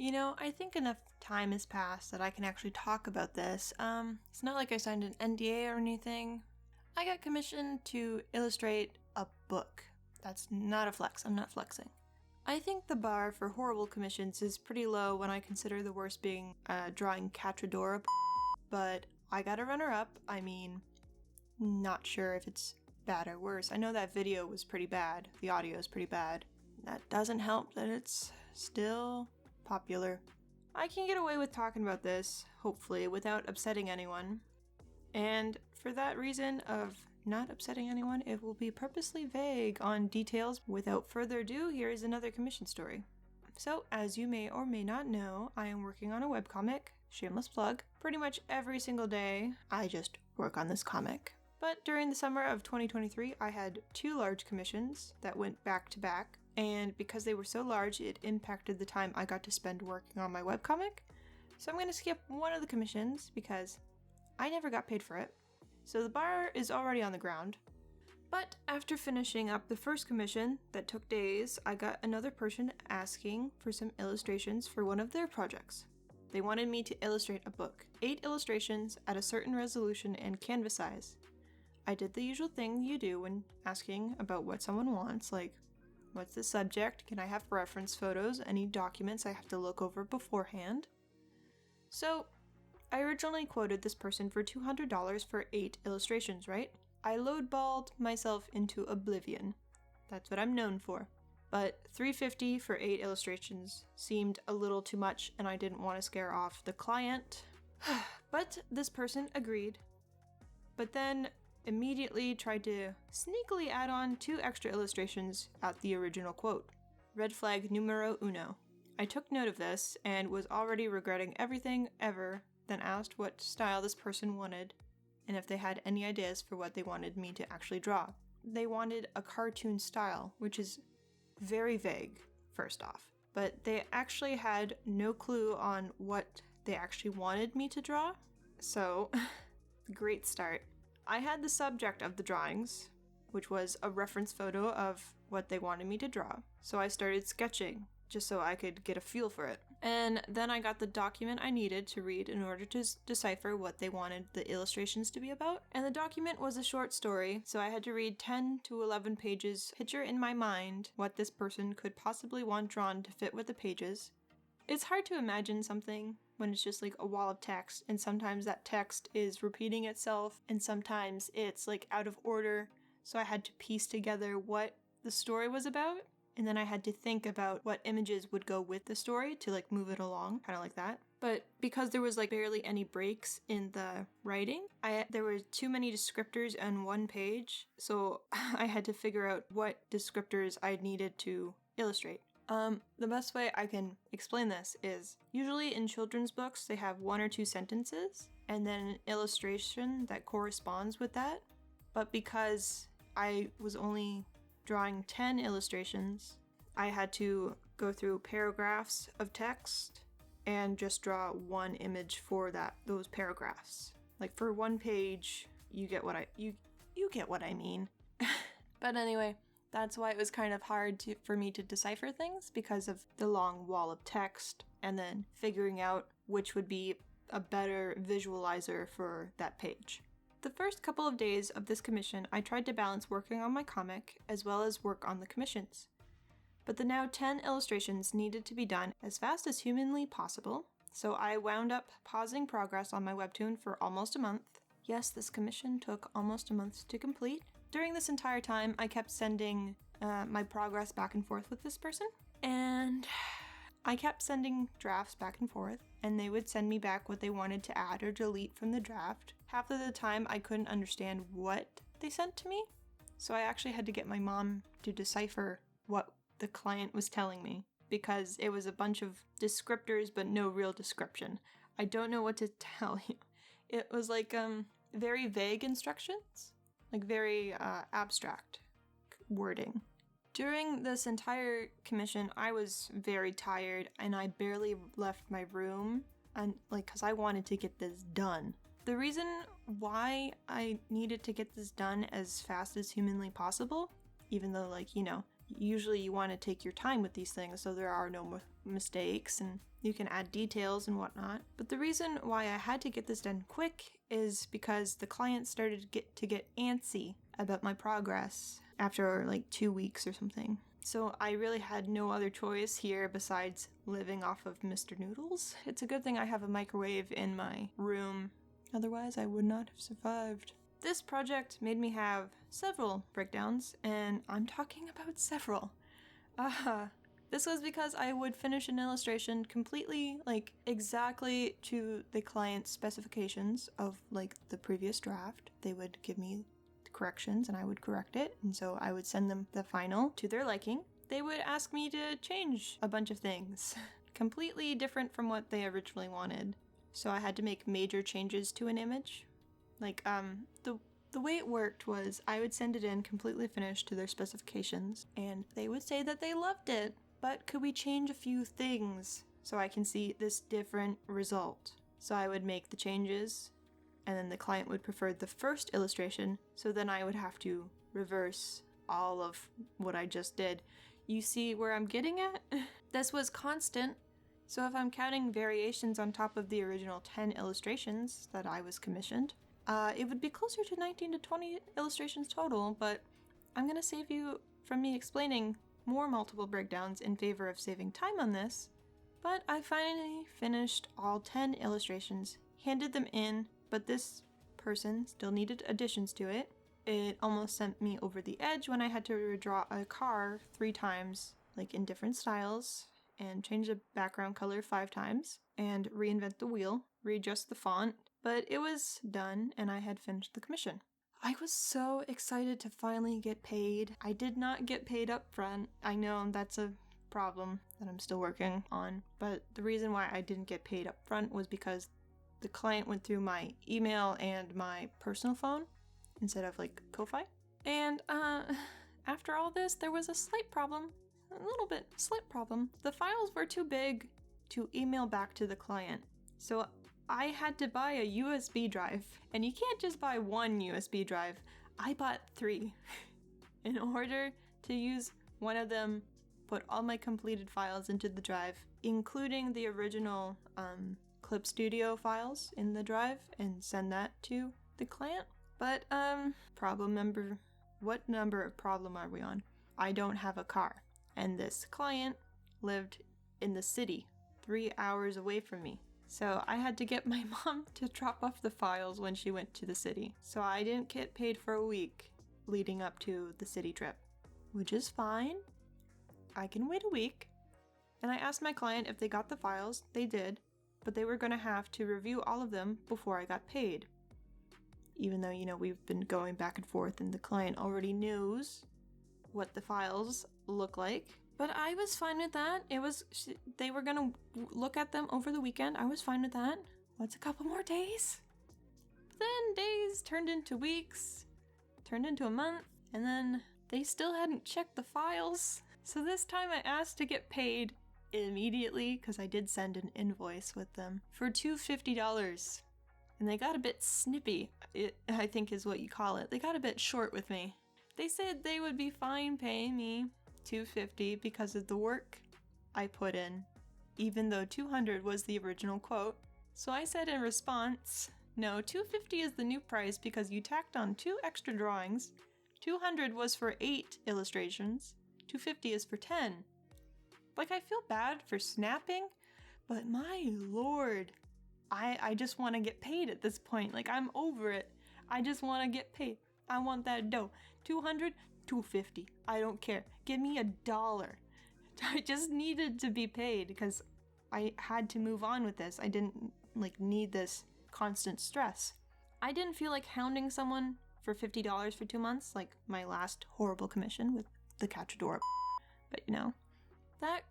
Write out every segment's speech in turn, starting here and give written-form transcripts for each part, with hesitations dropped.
I think enough time has passed that I can actually talk about this. It's not like I signed an NDA or anything. I got commissioned to illustrate a book. That's not a flex, I'm not flexing. I think the bar for horrible commissions is pretty low when I consider the worst being drawing Catradora, but I got a runner-up. I mean, not sure if it's bad or worse. I know that video was pretty bad. The audio is pretty bad. That doesn't help that it's still popular. I can get away with talking about this, hopefully, without upsetting anyone. And for that reason of not upsetting anyone, it will be purposely vague on details. Without further ado, here is another commission story. So, as you may or may not know, I am working on a webcomic, shameless plug. Pretty much every single day, I just work on this comic. But during the summer of 2023, I had 2 large commissions that went back to back. And because they were so large, it impacted the time I got to spend working on my webcomic. So I'm going to skip one of the commissions because I never got paid for it. So the bar is already on the ground. But after finishing up the first commission that took days, I got another person asking for some illustrations for one of their projects. They wanted me to illustrate a book, 8 illustrations at a certain resolution and canvas size. I did the usual thing you do when asking about what someone wants, like, what's the subject? Can I have reference photos? Any documents I have to look over beforehand? So, I originally quoted this person for $200 for 8 illustrations, right? I lowballed myself into oblivion. That's what I'm known for. But $350 for 8 illustrations seemed a little too much, and I didn't want to scare off the client. But this person agreed. But then immediately tried to sneakily add on 2 extra illustrations at the original quote. Red flag numero uno. I took note of this and was already regretting everything ever, then asked what style this person wanted and if they had any ideas for what they wanted me to actually draw. They wanted a cartoon style, which is very vague, first off. But they actually had no clue on what they actually wanted me to draw. So, great start. I had the subject of the drawings, which was a reference photo of what they wanted me to draw. So I started sketching, just so I could get a feel for it. And then I got the document I needed to read in order to decipher what they wanted the illustrations to be about. And the document was a short story, so I had to read 10 to 11 pages, picture in my mind what this person could possibly want drawn to fit with the pages. It's hard to imagine something when it's just like a wall of text, and sometimes that text is repeating itself, and sometimes it's like out of order, so I had to piece together what the story was about, and then I had to think about what images would go with the story to like move it along, kind of like that. But because there was like barely any breaks in the writing, there were too many descriptors on one page, so I had to figure out what descriptors I needed to illustrate. The best way I can explain this is, usually in children's books, they have 1 or 2 sentences, and then an illustration that corresponds with that. But because I was only drawing 10 illustrations, I had to go through paragraphs of text and just draw 1 image for those paragraphs. Like for 1 page, you get what I mean. But anyway, that's why it was kind of hard for me to decipher things, because of the long wall of text and then figuring out which would be a better visualizer for that page. The first couple of days of this commission, I tried to balance working on my comic as well as work on the commissions. But the now 10 illustrations needed to be done as fast as humanly possible, so I wound up pausing progress on my webtoon for almost a month. Yes, this commission took almost a month to complete. During this entire time, I kept sending my progress back and forth with this person, and I kept sending drafts back and forth, and they would send me back what they wanted to add or delete from the draft. Half of the time, I couldn't understand what they sent to me, so I actually had to get my mom to decipher what the client was telling me, because it was a bunch of descriptors but no real description. I don't know what to tell you. It was like very vague instructions. Like very abstract wording. During this entire commission, I was very tired and I barely left my room, and because I wanted to get this done. The reason why I needed to get this done as fast as humanly possible, even though usually you want to take your time with these things so there are no mistakes and you can add details and whatnot. But the reason why I had to get this done quick is because the client started to get antsy about my progress after like 2 weeks or something. So I really had no other choice here besides living off of Mr. Noodles. It's a good thing I have a microwave in my room, otherwise I would not have survived. This project made me have several breakdowns, and I'm talking about several. This was because I would finish an illustration completely, like, exactly to the client's specifications of, like, the previous draft. They would give me the corrections and I would correct it, and so I would send them the final to their liking. They would ask me to change a bunch of things, completely different from what they originally wanted. So I had to make major changes to an image. Like, the way it worked was I would send it in completely finished to their specifications, and they would say that they loved it, but could we change a few things so I can see this different result? So I would make the changes, and then the client would prefer the first illustration, so then I would have to reverse all of what I just did. You see where I'm getting at? This was constant, so if I'm counting variations on top of the original 10 illustrations that I was commissioned, it would be closer to 19 to 20 illustrations total, but I'm gonna save you from me explaining more multiple breakdowns in favor of saving time on this. But I finally finished all 10 illustrations, handed them in, but this person still needed additions to it. It almost sent me over the edge when I had to redraw a car 3 times, like in different styles, and change the background color 5 times, and reinvent the wheel, readjust the font, but it was done and I had finished the commission. I was so excited to finally get paid. I did not get paid up front. I know that's a problem that I'm still working on, but the reason why I didn't get paid up front was because the client went through my email and my personal phone instead of like Ko-Fi. And after all this, there was a slight problem. Slight problem. The files were too big to email back to the client. So I had to buy a USB drive, and you can't just buy one USB drive. I bought 3 in order to use one of them, put all my completed files into the drive, including the original ClipStudio files in the drive, and send that to the client. But what number of problem are we on? I don't have a car, and this client lived in the city, 3 hours away from me. So I had to get my mom to drop off the files when she went to the city. So I didn't get paid for a week leading up to the city trip, which is fine. I can wait a week. And I asked my client if they got the files. They did, but they were going to have to review all of them before I got paid. Even though, we've been going back and forth and the client already knows what the files look like. But I was fine with that. They were gonna look at them over the weekend. I was fine with that. What's a couple more days? But then days turned into weeks, turned into a month, and then they still hadn't checked the files. So this time I asked to get paid immediately, because I did send an invoice with them, for $250. And they got a bit snippy, I think is what you call it. They got a bit short with me. They said they would be fine paying me $250 because of the work I put in, even though $200 was the original quote. So I said in response, no, $250 is the new price because you tacked on 2 extra drawings. $200 was for 8 illustrations. $250 is for 10. Like, I feel bad for snapping, but my lord, I just want to get paid at this point. Like, I'm over it. I just want to get paid. I want that dough. $200, $250. I don't care. Give me $1. I just needed to be paid because I had to move on with this. I didn't need this constant stress. I didn't feel like hounding someone for $50 for 2 months, like my last horrible commission with the Cachadora. But that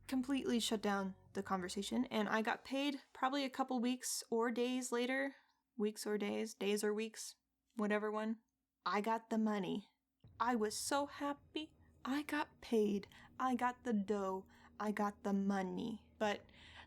completely shut down the conversation, and I got paid probably a couple weeks or days later. Weeks or days or weeks, whatever one. I got the money. I was so happy. I got paid. I got the dough. I got the money. But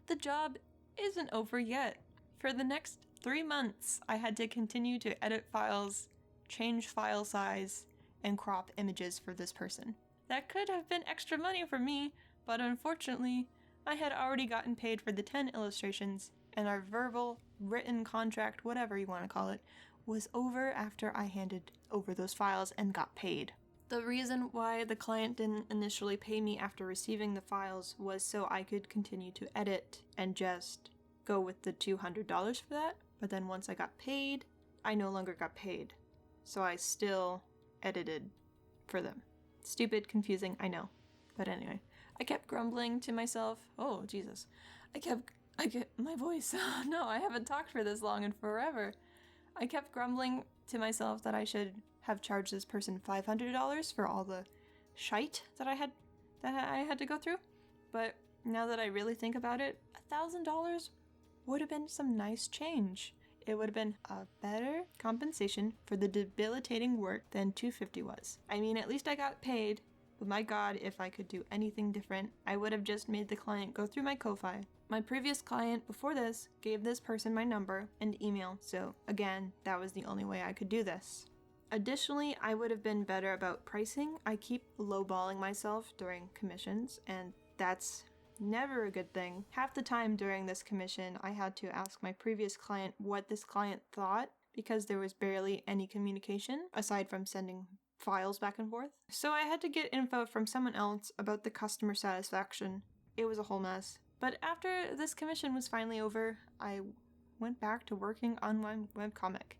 the job isn't over yet. For the next 3 months, I had to continue to edit files, change file size, and crop images for this person. That could have been extra money for me, but unfortunately, I had already gotten paid for the 10 illustrations, and our verbal, written contract, whatever you want to call it, was over after I handed over those files and got paid. The reason why the client didn't initially pay me after receiving the files was so I could continue to edit and just go with the $200 for that. But then once I got paid, I no longer got paid. So I still edited for them. Stupid, confusing, I know. But anyway, I kept grumbling to myself. Oh, Jesus. I kept my voice. No, I haven't talked for this long in forever. I kept grumbling to myself that I should have charged this person $500 for all the shite that I had to go through. But now that I really think about it, $1,000 would have been some nice change. It would have been a better compensation for the debilitating work than $250 was. I mean, at least I got paid, but my God, if I could do anything different, I would have just made the client go through my Ko-Fi. My previous client before this gave this person my number and email, so again, that was the only way I could do this. Additionally, I would have been better about pricing. I keep lowballing myself during commissions, and that's never a good thing. Half the time during this commission, I had to ask my previous client what this client thought because there was barely any communication aside from sending files back and forth. So I had to get info from someone else about the customer satisfaction. It was a whole mess. But after this commission was finally over, I went back to working on my webcomic.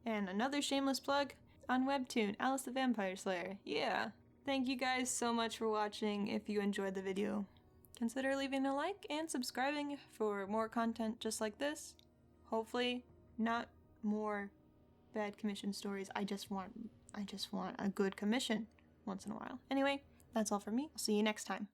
And another shameless plug on Webtoon, Alice the Vampire Slayer. Yeah! Thank you guys so much for watching. If you enjoyed the video, consider leaving a like and subscribing for more content just like this. Hopefully, not more bad commission stories. I just want a good commission once in a while. Anyway, that's all for me. I'll see you next time.